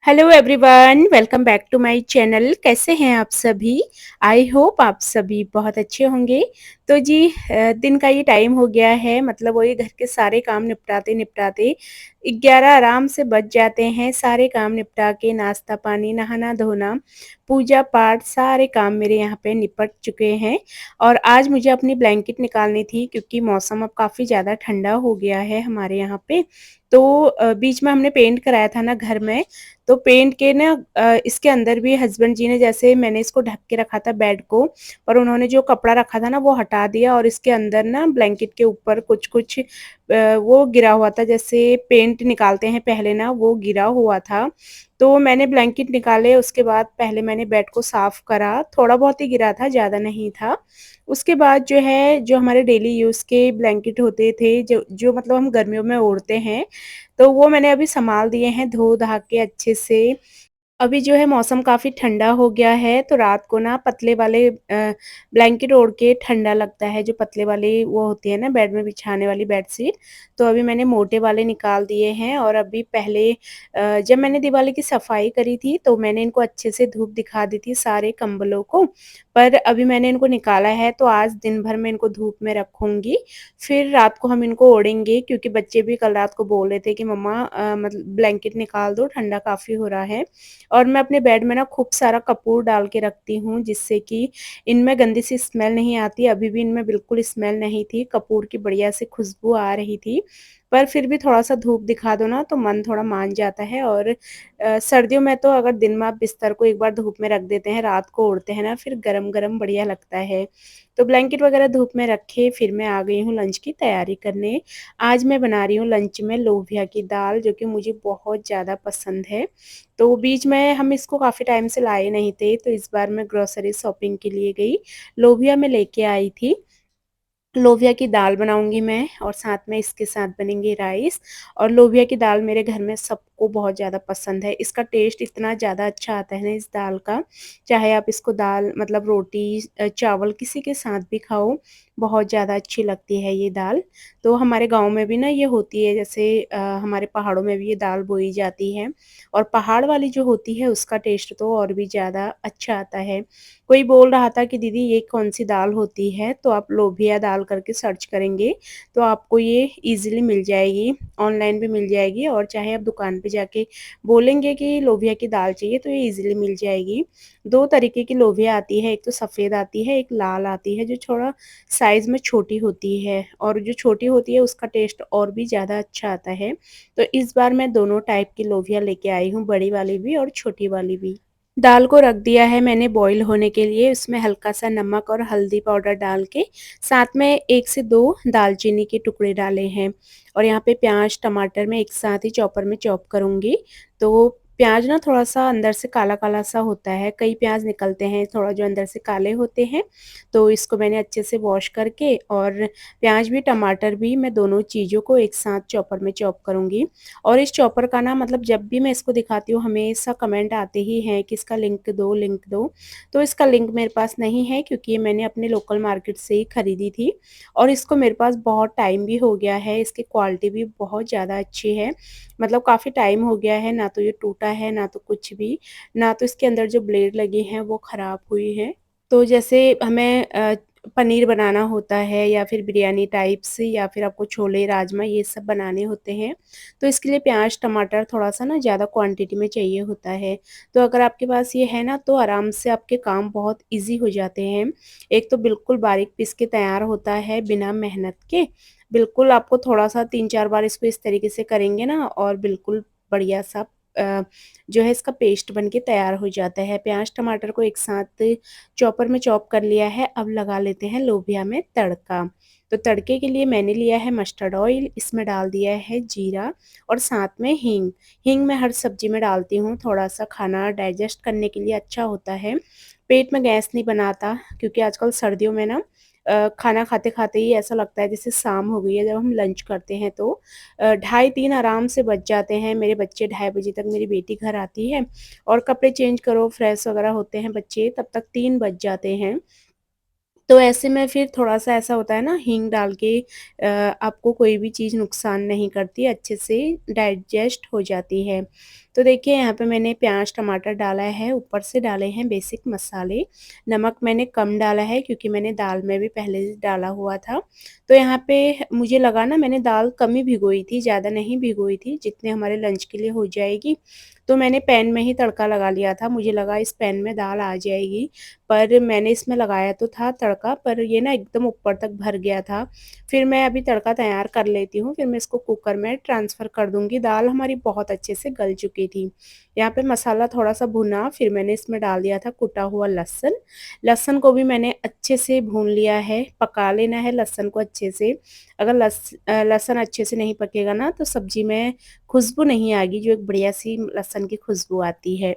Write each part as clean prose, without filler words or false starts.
Hello everyone, welcome back to my channel. कैसे हैं आप सभी? आई होप आप सभी बहुत अच्छे होंगे। तो जी दिन का ये टाइम हो गया है, मतलब वही घर के सारे काम निपटाते निपटाते 11 आराम से बज जाते हैं। सारे काम निपटा के नाश्ता पानी, नहाना धोना, पूजा पाठ, सारे काम मेरे यहाँ पे निपट चुके हैं। और आज मुझे अपनी ब्लैंकेट निकालनी थी क्योंकि मौसम अब काफ़ी ज़्यादा ठंडा हो गया है हमारे यहाँ पे। तो बीच में हमने पेंट कराया था ना घर में, तो पेंट के ना इसके अंदर भी हस्बैंड जी ने, जैसे मैंने इसको ढक के रखा था बेड को, पर उन्होंने जो कपड़ा रखा था ना वो हटा दिया और इसके अंदर ना ब्लैंकेट के ऊपर कुछ कुछ वो गिरा हुआ था, जैसे पेंट निकालते हैं पहले ना, वो गिरा हुआ था। तो मैंने ब्लैंकेट निकाले, उसके बाद पहले मैंने बेड को साफ करा, थोड़ा बहुत ही गिरा था, ज़्यादा नहीं था। उसके बाद जो है, जो हमारे डेली यूज़ के ब्लैंकेट होते थे, जो जो मतलब हम गर्मियों में ओढ़ते हैं, तो वो मैंने अभी सँभाल दिए हैं धो-धा के अच्छे से। अभी जो है मौसम काफ़ी ठंडा हो गया है, तो रात को ना पतले वाले ब्लैंकेट ओढ़ के ठंडा लगता है, जो पतले वाली वो होती है ना बेड में बिछाने वाली बेडशीट। तो अभी मैंने मोटे वाले निकाल दिए हैं और अभी पहले जब मैंने दिवाली की सफाई करी थी, तो मैंने इनको अच्छे से धूप दिखा दी थी सारे कंबलों को। पर अभी मैंने इनको निकाला है, तो आज दिन भर मैं इनको धूप में रखूँगी, फिर रात को हम इनको ओढ़ेंगे, क्योंकि बच्चे भी कल रात को बोल रहे थे कि मम्मा मतलब ब्लैंकेट निकाल दो, ठंडा काफ़ी हो रहा है। और मैं अपने बेड में ना खूब सारा कपूर डाल के रखती हूँ, जिससे कि इनमें गंदी सी स्मेल नहीं आती। अभी भी इनमें बिल्कुल स्मेल नहीं थी, कपूर की बढ़िया से खुशबू आ रही थी। पर फिर भी थोड़ा-सा धूप दिखा दो ना तो मन थोड़ा मान जाता है। और सर्दियों में तो अगर दिन में आप बिस्तर को एक बार धूप में रख देते हैं, रात को ओढ़ते हैं ना, फिर गरम-गरम बढ़िया लगता है। तो ब्लैंकेट वगैरह धूप में रखे, फिर मैं आ गई हूँ लंच की तैयारी करने। आज मैं बना रही हूँ लंच में लोबिया की दाल, जो कि मुझे बहुत ज़्यादा पसंद है। तो बीच में हम इसको काफ़ी टाइम से लाए नहीं थे, तो इस बार मैं ग्रोसरी शॉपिंग के लिए गई, लोबिया में लेके आई थी। लोबिया की दाल बनाऊँगी मैं और साथ में इसके साथ बनेंगे राइस। और लोबिया की दाल मेरे घर में सबको बहुत ज़्यादा पसंद है। इसका टेस्ट इतना ज़्यादा अच्छा आता है ना इस दाल का, चाहे आप इसको दाल मतलब रोटी चावल किसी के साथ भी खाओ, बहुत ज़्यादा अच्छी लगती है ये दाल। तो हमारे गाँव में भी ना ये होती है, जैसे हमारे पहाड़ों में भी ये दाल बोई जाती है, और पहाड़ वाली जो होती है उसका टेस्ट तो और भी ज़्यादा अच्छा आता है। कोई बोल रहा था कि दीदी ये कौन-सी दाल होती है? तो आप लोबिया दाल करके सर्च करेंगे, तो आपको ये ईज़िली मिल जाएगी, ऑनलाइन भी मिल जाएगी, और चाहे आप दुकान पे जाके बोलेंगे कि लोबिया की दाल चाहिए, तो ये ईज़िली मिल जाएगी। 2 तरीके की लोबिया आती है, एक तो सफ़ेद आती है, एक लाल आती है, जो थोड़ा साइज़ में छोटी होती है, और जो छोटी होती है उसका टेस्ट और भी ज़्यादा अच्छा आता है। तो इस बार मैं दोनों टाइप की लोबिया लेके आई हूँ, बड़ी वाली भी और छोटी वाली भी। दाल को रख दिया है मैंने बॉईल होने के लिए, उसमें हल्का-सा नमक और हल्दी पाउडर डाल के, साथ में 1 से 2 दालचीनी के टुकड़े डाले हैं। और यहाँ पे प्याज़, टमाटर मैं एक साथ ही चॉपर में चॉप करूँगी। तो प्याज़ ना थोड़ा-सा अंदर से काला-काला सा होता है, कई प्याज़ निकलते हैं थोड़ा जो अंदर से काले होते हैं। तो इसको मैंने अच्छे से वॉश करके, और प्याज़ भी टमाटर भी मैं दोनों चीज़ों को एक साथ चॉपर में चॉप करूँगी। और इस चॉपर का ना मतलब जब भी मैं इसको दिखाती हूँ, हमेशा कमेंट आते ही हैं कि इसका लिंक दो, लिंक दो। तो इसका लिंक मेरे पास नहीं है, क्योंकि ये मैंने अपने लोकल मार्केट से ही खरीदी थी, और इसको मेरे पास बहुत टाइम भी हो गया है, इसकी क्वालिटी भी बहुत ज़्यादा अच्छी है। मतलब काफ़ी टाइम हो गया है, ना तो ये टूटा है, ना तो कुछ भी, ना तो इसके अंदर जो ब्लेड लगी हैं वो ख़राब हुई हैं। तो जैसे हमें पनीर बनाना होता है, या फिर बिरयानी टाइप्स, या फिर आपको छोले राजमा ये सब बनाने होते हैं, तो इसके लिए प्याज टमाटर थोड़ा-सा ना ज़्यादा क्वांटिटी में चाहिए होता है। तो अगर आपके पास ये है ना, तो आराम से आपके काम बहुत ईज़ी हो जाते हैं। एक तो बिल्कुल बारीक पीस के तैयार होता है बिना मेहनत के। बिल्कुल आपको थोड़ा-सा 3-4 बार इसको इस तरीके से करेंगे ना, और बिल्कुल बढ़िया-सा जो है इसका पेस्ट बन के तैयार हो जाता है। प्याज टमाटर को एक साथ चॉपर में चॉप कर लिया है, अब लगा लेते हैं लोबिया में तड़का। तो तड़के के लिए मैंने लिया है मस्टर्ड ऑयल, इसमें डाल दिया है जीरा, और साथ में हींग। हींग मैं हर सब्ज़ी में डालती हूँ, थोड़ा-सा खाना डाइजेस्ट करने के लिए अच्छा होता है। पेट में गैस नहीं बनाता, क्योंकि आजकल सर्दियों में ना खाना खाते-खाते ही ऐसा लगता है जैसे शाम हो गई है, जब हम लंच करते हैं तो ढाई 3 आराम से बज जाते हैं। मेरे बच्चे ढाई बजे तक, मेरी बेटी घर आती है, और कपड़े चेंज करो, फ्रेश वगैरह होते हैं बच्चे, तब तक 3 बज जाते हैं। तो ऐसे में फिर थोड़ा-सा ऐसा होता है ना, हींग डाल के आपको कोई भी चीज़ नुकसान नहीं करती, अच्छे से डाइजेस्ट हो जाती है। तो देखिए यहाँ पे मैंने प्याज़, टमाटर डाला है, ऊपर से डाले हैं बेसिक मसाले। नमक मैंने कम डाला है क्योंकि मैंने दाल में भी पहले से डाला हुआ था। तो यहाँ पे मुझे लगा ना मैंने दाल कम ही भिगोई थी, ज़्यादा नहीं भिगोई थी, जितने हमारे लंच के लिए हो जाएगी। तो मैंने पैन में ही तड़का लगा लिया था, मुझे लगा इस पैन में दाल आ जाएगी, पर मैंने इसमें लगाया तो था तड़का, पर ये ना एकदम ऊपर तक भर गया था। फिर मैं अभी तड़का तैयार कर लेती हूँ, फिर मैं इसको कुकर में ट्रांसफ़र कर दूँगी। दाल हमारी बहुत अच्छे से गल चुकी थी। यहाँ पे मसाला थोड़ा-सा भुना, फिर मैंने इसमें डाल दिया था कुटा हुआ लहसुन। लहसुन को भी मैंने अच्छे से भून लिया है, पका लेना है लहसुन को अच्छे से। अगर लहसुन अच्छे से नहीं पकेगा ना तो सब्ज़ी में खुशबू नहीं आएगी, जो एक बढ़िया-सी लहसुन की खुशबू आती है।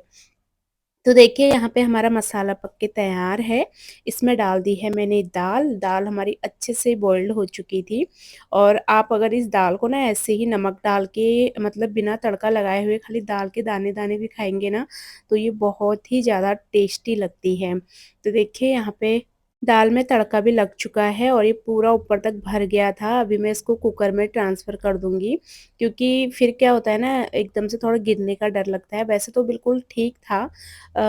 तो देखिए यहाँ पे हमारा मसाला पक के तैयार है। इसमें डाल दी है मैंने दाल, दाल हमारी अच्छे से बॉइल्ड हो चुकी थी और आप अगर इस दाल को ना ऐसे ही नमक डाल के मतलब बिना तड़का लगाए हुए खाली दाल के दाने-दाने भी खाएँगे ना, तो ये बहुत ही ज़्यादा टेस्टी लगती है। तो देखिए यहाँ पे दाल में तड़का भी लग चुका है और ये पूरा ऊपर तक भर गया था। अभी मैं इसको कुकर में ट्रांसफ़र कर दूँगी, क्योंकि फिर क्या होता है ना एकदम से थोड़ा गिरने का डर लगता है। वैसे तो बिल्कुल ठीक था,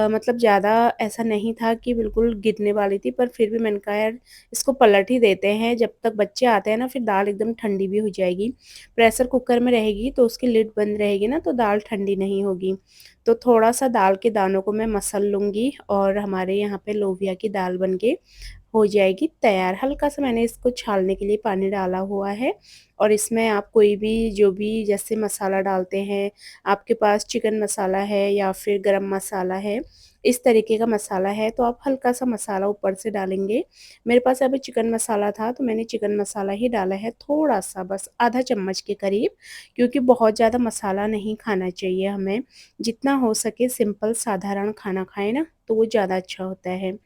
मतलब ज़्यादा ऐसा नहीं था कि बिल्कुल गिरने वाली थी, पर फिर भी मैंने कहा यार इसको पलट ही देते हैं, जब तक बच्चे आते हैं ना फिर दाल एकदम ठंडी भी हो जाएगी। प्रेशर कुकर में रहेगी तो उसकी लिड बंद रहेगी ना तो दाल ठंडी नहीं होगी। तो थोड़ा-सा दाल के दानों को मैं मसल लूँगी और हमारे यहाँ पे लोबिया की दाल बन के हो जाएगी तैयार। हल्का-सा मैंने इसको छानने के लिए पानी डाला हुआ है और इसमें आप कोई भी जो भी जैसे मसाला डालते हैं, आपके पास चिकन मसाला है या फिर गरम मसाला है, इस तरीके का मसाला है तो आप हल्का-सा मसाला ऊपर से डालेंगे। मेरे पास अभी चिकन मसाला था तो मैंने चिकन मसाला ही डाला है थोड़ा-सा, बस आधा चम्मच के करीब, क्योंकि बहुत ज़्यादा मसाला नहीं खाना चाहिए हमें। जितना हो सके सिंपल साधारण खाना खाएँ ना तो वो ज़्यादा अच्छा होता है।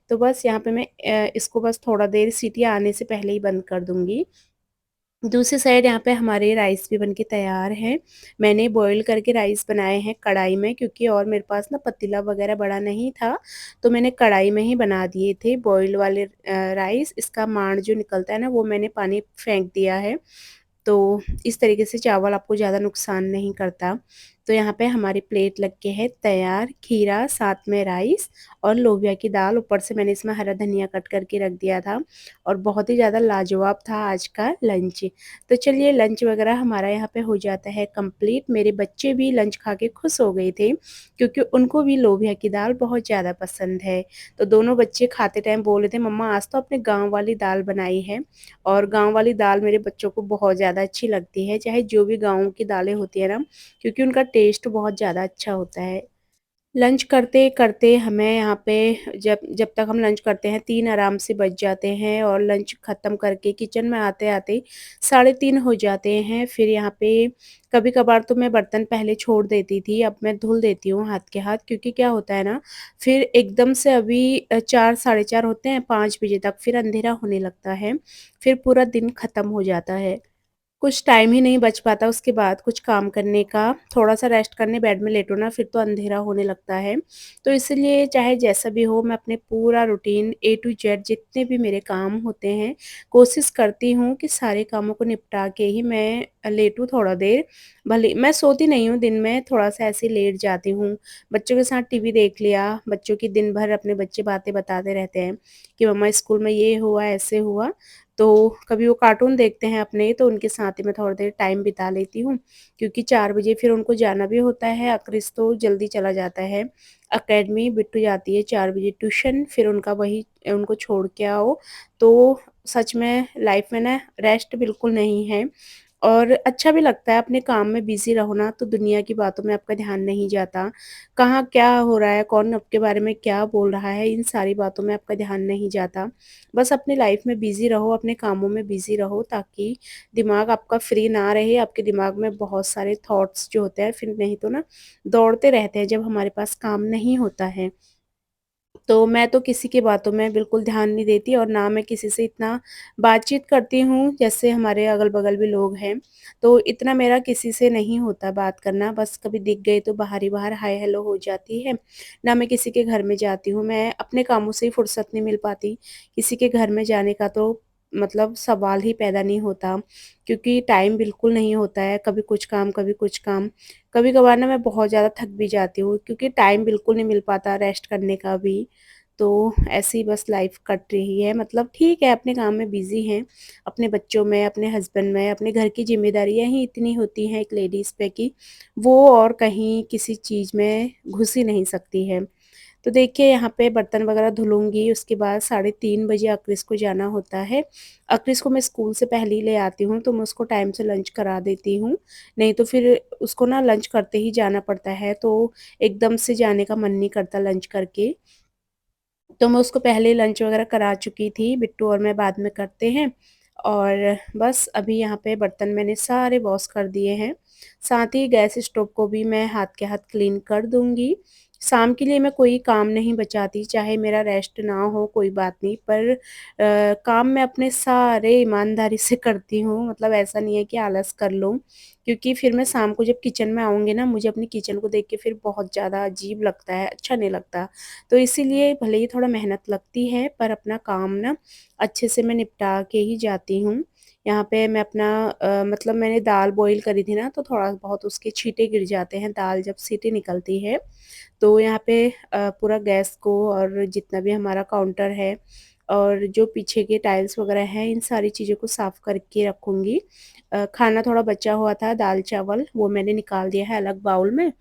तो बस यहाँ पे मैं इसको बस थोड़ा देर सीटियाँ आने से पहले ही बंद कर दूँगी। दूसरी साइड यहाँ पे हमारे राइस भी बन के तैयार हैं। मैंने बॉयल करके राइस बनाए हैं कढ़ाई में, क्योंकि और मेरे पास ना पतीला वग़ैरह बड़ा नहीं था, तो मैंने कढ़ाई में ही बना दिए थे बॉयल वाले राइस। इसका माँड जो निकलता है ना वो मैंने पानी फेंक दिया है। तो इस तरीके से चावल आपको ज़्यादा नुकसान नहीं करता। तो यहाँ पे हमारी प्लेट लग के है तैयार, खीरा साथ में राइस और लोबिया की दाल, ऊपर से मैंने इसमें हरा धनिया कट करके रख दिया था और बहुत ही ज़्यादा लाजवाब था आज का लंच। तो चलिए लंच वग़ैरह हमारा यहाँ पे हो जाता है कंप्लीट। मेरे बच्चे भी लंच खा के खुश हो गए थे, क्योंकि उनको भी लोबिया की दाल बहुत ज़्यादा पसंद है। तो दोनों बच्चे खाते टाइम बोल रहे थे, मम्मा आज तो आपने गाँव वाली दाल बनाई है। और गाँव वाली दाल मेरे बच्चों को बहुत ज़्यादा अच्छी लगती है, चाहे जो भी गाँव की दालें होती हैं ना, क्योंकि उनका टेस्ट बहुत ज़्यादा अच्छा होता है। लंच करते-करते हमें यहाँ पे जब जब तक हम लंच करते हैं 3 आराम से बज जाते हैं और लंच ख़त्म करके किचन में आते-आते साढ़े 3 हो जाते हैं। फिर यहाँ पे कभी-कभार तो मैं बर्तन पहले छोड़ देती थी, अब मैं धुल देती हूँ हाथ के हाथ, क्योंकि क्या होता है ना फिर एकदम से अभी 4 साढ़े 4 होते हैं 5 बजे तक, फिर अंधेरा होने लगता है, फिर पूरा दिन ख़त्म हो जाता है। कुछ टाइम ही नहीं बच पाता उसके बाद कुछ काम करने का, थोड़ा-सा रेस्ट करने बेड में लेटो ना फिर तो अंधेरा होने लगता है। तो इसलिए चाहे जैसा भी हो मैं अपने पूरा रूटीन ए टू जेड जितने भी मेरे काम होते हैं, कोशिश करती हूँ कि सारे कामों को निपटा के ही मैं लेटूँ थोड़ा देर। भले मैं सोती नहीं हूँ दिन में, थोड़ा-सा ऐसे लेट जाती हूँ। बच्चों के साथ टीवी देख लिया, बच्चों की दिन भर अपने बच्चे बातें बताते रहते हैं कि मम्मा स्कूल में ये हुआ, ऐसे हुआ। तो कभी वो कार्टून देखते हैं अपने, तो उनके साथ ही मैं थोड़ी देर टाइम बिता लेती हूँ, क्योंकि 4 बजे फिर उनको जाना भी होता है। क्रिस तो जल्दी चला जाता है अकेडमी, बिट्टू जाती है 4 बजे ट्यूशन, फिर उनका वही उनको छोड़ के आओ। तो सच में लाइफ में ना रेस्ट बिल्कुल नहीं है और अच्छा भी लगता है अपने काम में बिज़ी रहो ना तो दुनिया की बातों में आपका ध्यान नहीं जाता। कहाँ क्या हो रहा है, कौन आपके बारे में क्या बोल रहा है, इन सारी बातों में आपका ध्यान नहीं जाता। बस अपनी लाइफ में बिज़ी रहो, अपने कामों में बिज़ी रहो, ताकि दिमाग आपका फ्री ना रहे, आपके दिमाग में बहुत सारे थॉट्स जो होते हैं फिर नहीं तो ना दौड़ते रहते हैं जब हमारे पास काम नहीं होता है। तो मैं तो किसी की बातों में बिल्कुल ध्यान नहीं देती और ना मैं किसी से इतना बातचीत करती हूँ, जैसे हमारे अगल-बगल भी लोग हैं, तो इतना मेरा किसी से नहीं होता बात करना, बस कभी दिख गए तो बाहर ही बाहर हाय हेलो हो जाती है। ना मैं किसी के घर में जाती हूँ, मैं अपने कामों से ही फुर्सत नहीं मिल पाती, किसी के घर में जाने का तो मतलब सवाल ही पैदा नहीं होता, क्योंकि टाइम बिल्कुल नहीं होता है, कभी कुछ काम, कभी कुछ काम। कभी-कभार ना मैं बहुत ज़्यादा थक भी जाती हूँ, क्योंकि टाइम बिल्कुल नहीं मिल पाता रेस्ट करने का भी। तो ऐसे ही बस लाइफ़ कट रही है, मतलब ठीक है, अपने काम में बिज़ी हैं, अपने बच्चों में, अपने हस्बैंड में, अपने घर की ज़िम्मेदारियाँ ही इतनी होती हैं एक लेडीज़ पे कि वो और कहीं किसी चीज़ में घुस ही नहीं सकती है। तो देखिए यहाँ पे बर्तन वगैरह धुलूँगी, उसके बाद 3:30 बजे अक्रिस को जाना होता है। अक्रिस को मैं स्कूल से पहले ही ले आती हूँ, तो मैं उसको टाइम से लंच करा देती हूँ, नहीं तो फिर उसको ना लंच करते ही जाना पड़ता है, तो एकदम से जाने का मन नहीं करता लंच करके। तो मैं उसको पहले लंच वगैरह करा चुकी थी, बिट्टू और मैं बाद में करते हैं। और बस अभी यहाँ पे बर्तन मैंने सारे वॉश कर दिए हैं, साथ ही गैस स्टोव को भी मैं हाथ के हाथ क्लीन कर दूँगी। शाम के लिए मैं कोई काम नहीं बचाती, चाहे मेरा रेस्ट ना हो कोई बात नहीं, पर काम मैं अपने सारे ईमानदारी से करती हूँ, मतलब ऐसा नहीं है कि आलस कर लूँ, क्योंकि फिर मैं शाम को जब किचन में आऊँगी ना, मुझे अपनी किचन को देख के फिर बहुत ज़्यादा अजीब लगता है, अच्छा नहीं लगता। तो इसीलिए भले ही थोड़ा मेहनत लगती है, पर अपना काम ना अच्छे से मैं निपटा के ही जाती हूँ। यहाँ पे मैं अपना मतलब मैंने दाल बॉयल करी थी ना, तो थोड़ा बहुत उसके छींटे गिर जाते हैं दाल जब सीटी निकलती है। तो यहाँ पे पूरा गैस को और जितना भी हमारा काउंटर है और जो पीछे के टाइल्स वगैरह हैं, इन सारी चीज़ों को साफ़ करके रखूँगी। खाना थोड़ा बचा हुआ था, दाल-चावल, वो मैंने निकाल दिया है अलग बाउल में।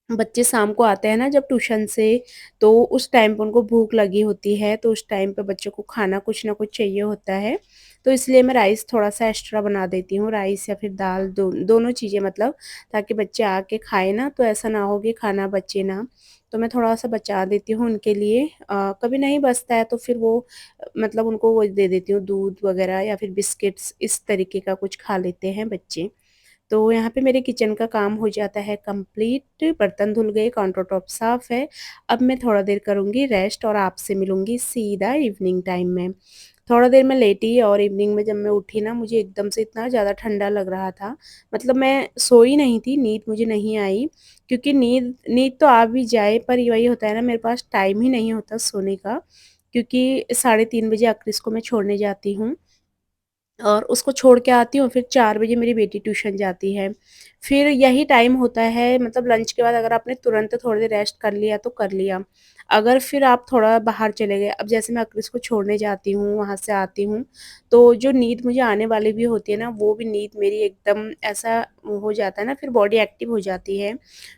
बच्चे शाम को आते हैं ना जब ट्यूशन से, तो उस टाइम पे उनको भूख लगी होती है, तो उस टाइम पे बच्चों को खाना कुछ ना कुछ चाहिए होता है। तो इसलिए मैं राइस थोड़ा-सा एक्स्ट्रा बना देती हूँ, राइस या फिर दाल, दोनों चीज़ें मतलब, ताकि बच्चे आके खाएँ ना, तो ऐसा ना हो कि खाना बचे ना। तो मैं थोड़ा-सा बचा देती हूँ उनके लिए। कभी नहीं बचता है तो फिर वो मतलब उनको वो दे देती हूँ, दूध वगैरह या फिर बिस्किट्स, इस तरीके का कुछ खा लेते हैं बच्चे। तो यहाँ पे मेरे किचन का काम हो जाता है कंप्लीट, बर्तन धुल गए, काउंटर टॉप साफ़ है। अब मैं थोड़ा देर करूँगी रेस्ट और आपसे मिलूँगी सीधा इवनिंग टाइम में। थोड़ा देर मैं लेटी और इवनिंग में जब मैं उठी ना, मुझे एकदम से इतना ज़्यादा ठंडा लग रहा था। मतलब मैं सोई नहीं थी, नींद मुझे नहीं आई, क्योंकि नींद नींद तो आ भी जाए, पर वही होता है ना, मेरे पास टाइम ही नहीं होता सोने का, क्योंकि 3:30 बजे अक्रिस को मैं छोड़ने जाती हूँ। और उसको छोड़ के आती हूँ, फिर 4 बजे मेरी बेटी ट्यूशन जाती है। फिर यही टाइम होता है, मतलब लंच के बाद अगर आपने तुरंत थोड़ी देर रेस्ट कर लिया तो कर लिया। अगर फिर आप थोड़ा बाहर चले गए, अब जैसे मैं अक्रिस को छोड़ने जाती हूँ, वहाँ से आती हूँ, तो जो नींद मुझे आने वाली भी होती है ना, वो भी नींद मेरी एकदम ऐसा हो जाता है ना, फिर बॉडी एक्टिव हो जाती है,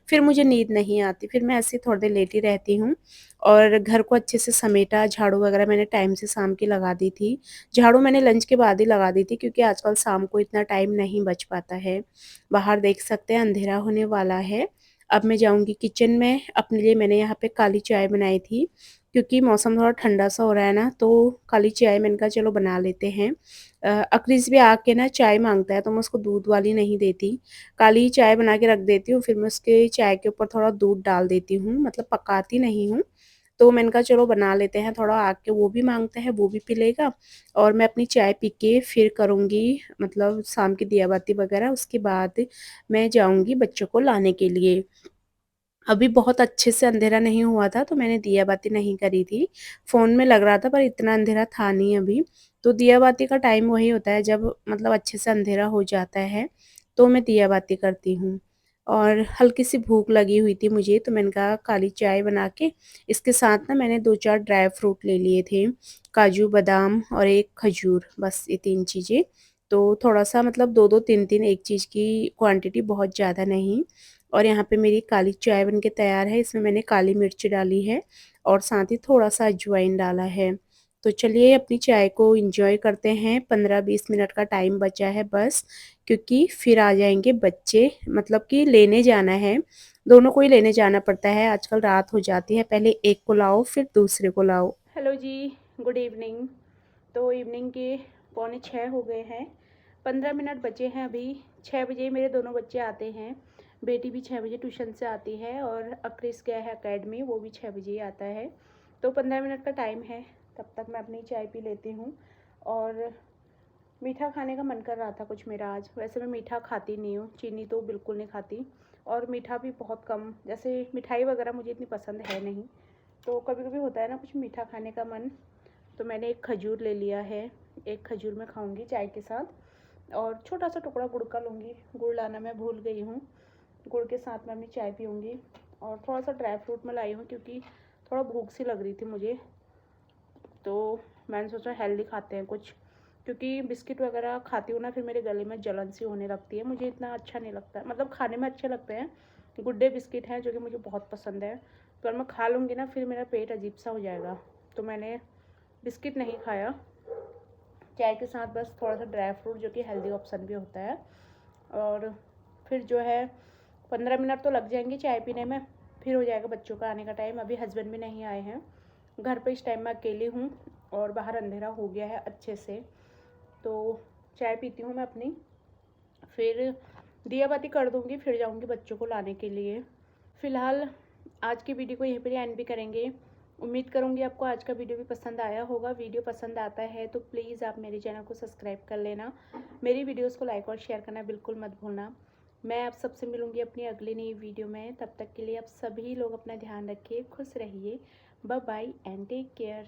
फिर मुझे नींद नहीं आती, फिर मैं ऐसे ही थोड़ी देर लेटी रहती हूँ। और घर को अच्छे से समेटा, झाड़ू वगैरह मैंने टाइम से शाम की लगा दी थी। झाड़ू मैंने लंच के बाद ही लगा दी थी, क्योंकि आजकल शाम को इतना टाइम नहीं बच पाता है। बाहर देख सकते हैं अंधेरा होने वाला है। अब मैं जाऊँगी किचन में, अपने लिए मैंने यहाँ पे काली चाय बनाई थी, क्योंकि मौसम थोड़ा ठंडा-सा हो रहा है ना, तो काली चाय मैंने कहा चलो बना लेते हैं। अक्रिस भी आके ना चाय माँगता है, तो मैं उसको दूध वाली नहीं देती, काली ही चाय बना के रख देती हूँ, फिर मैं उसके चाय के ऊपर थोड़ा दूध डाल देती हूँ, मतलब पकाती नहीं हूँ। तो मैंने कहा चलो बना लेते हैं, थोड़ा आके वो भी माँगता है, वो भी पी लेगा और मैं अपनी चाय पी के फिर करूँगी मतलब शाम की दिया बाती वगैरह, उसके बाद मैं जाऊँगी बच्चों को लाने के लिए। अभी बहुत अच्छे से अंधेरा नहीं हुआ था, तो मैंने दिया बाती नहीं करी थी। फ़ोन में लग रहा था, पर इतना अंधेरा था नहीं अभी। तो दिया बाती का टाइम वही होता है जब मतलब अच्छे से अंधेरा हो जाता है, तो मैं दिया बाती करती हूँ। और हल्की-सी भूख लगी हुई थी मुझे, तो मैंने कहा काली चाय बना के इसके साथ ना मैंने 2-4 ड्राई फ्रूट ले लिए थे, काजू, बादाम और एक खजूर, बस ये 3 चीज़ें। तो थोड़ा-सा मतलब 2-2, 3-3 एक चीज़ की क्वांटिटी, बहुत ज़्यादा नहीं। और यहाँ पे मेरी काली चाय बन के तैयार है, इसमें मैंने काली मिर्च डाली है और साथ ही थोड़ा-सा अजवाइन डाला है। तो चलिए अपनी चाय को एन्जॉय करते हैं, 15-20 मिनट का टाइम बचा है बस, क्योंकि फिर आ जाएँगे बच्चे, मतलब कि लेने जाना है, दोनों को ही लेने जाना पड़ता है, आजकल रात हो जाती है, पहले एक को लाओ फिर दूसरे को लाओ। हेलो जी, गुड इवनिंग। तो इवनिंग के पौने 6 हो गए हैं, 15 मिनट बचे हैं अभी। 6 बजे मेरे दोनों बच्चे आते हैं, बेटी भी 6 बजे ट्यूशन से आती है और अक्रिस गया है अकेडमी, वो भी 6 बजे ही आता है। तो 15 मिनट का टाइम है, तब तक मैं अपनी चाय पी लेती हूँ। और मीठा खाने का मन कर रहा था कुछ मेरा आज, वैसे मैं मीठा खाती नहीं हूँ, चीनी तो बिल्कुल नहीं खाती और मीठा भी बहुत कम, जैसे मिठाई वगैरह मुझे इतनी पसंद है नहीं। तो कभी कभी होता है ना कुछ मीठा खाने का मन, तो मैंने एक खजूर ले लिया है, एक खजूर में खाऊंगी चाय के साथ, और छोटा सा टुकड़ा गुड़ का लूँगी। गुड़ लाना मैं भूल गई हूँ। गुड़ के साथ में मैं चाय पीऊँगी, और थोड़ा सा ड्राई फ्रूट मैं लाई हूँ क्योंकि थोड़ा भूख सी लग रही थी मुझे, तो मैंने सोचा हेल्दी खाते हैं कुछ, क्योंकि बिस्किट वगैरह खाती हूँ ना फिर मेरे गले में जलन सी होने लगती है। मुझे इतना अच्छा नहीं लगता, मतलब खाने में अच्छे लगते हैं, गुड डे बिस्किट हैं जो कि मुझे बहुत पसंद है, पर मैं खा लूँगी ना फिर मेरा पेट अजीब सा हो जाएगा, तो मैंने बिस्किट नहीं खाया। चाय के साथ बस थोड़ा सा ड्राई फ्रूट जो कि हेल्दी ऑप्शन भी होता है, और फिर जो है 15 मिनट तो लग जाएंगे चाय पीने में, फिर हो जाएगा बच्चों का आने का टाइम। अभी हस्बैंड भी नहीं आए हैं घर पे, इस टाइम मैं अकेली हूँ और बाहर अंधेरा हो गया है अच्छे से, तो चाय पीती हूँ मैं अपनी, फिर दिया बाती कर दूँगी, फिर जाऊँगी बच्चों को लाने के लिए। फ़िलहाल आज की वीडियो को यहीं पर एंड भी करेंगे। उम्मीद करूँगी आपको आज का वीडियो भी पसंद आया होगा। वीडियो पसंद आता है तो प्लीज़ आप मेरे चैनल को सब्सक्राइब कर लेना, मेरी वीडियोस को लाइक और शेयर करना बिल्कुल मत भूलना। मैं आप सबसे मिलूँगी अपनी अगली नई वीडियो में, तब तक के लिए आप सभी लोग अपना ध्यान रखिए, खुश रहिए। Bye bye and take care.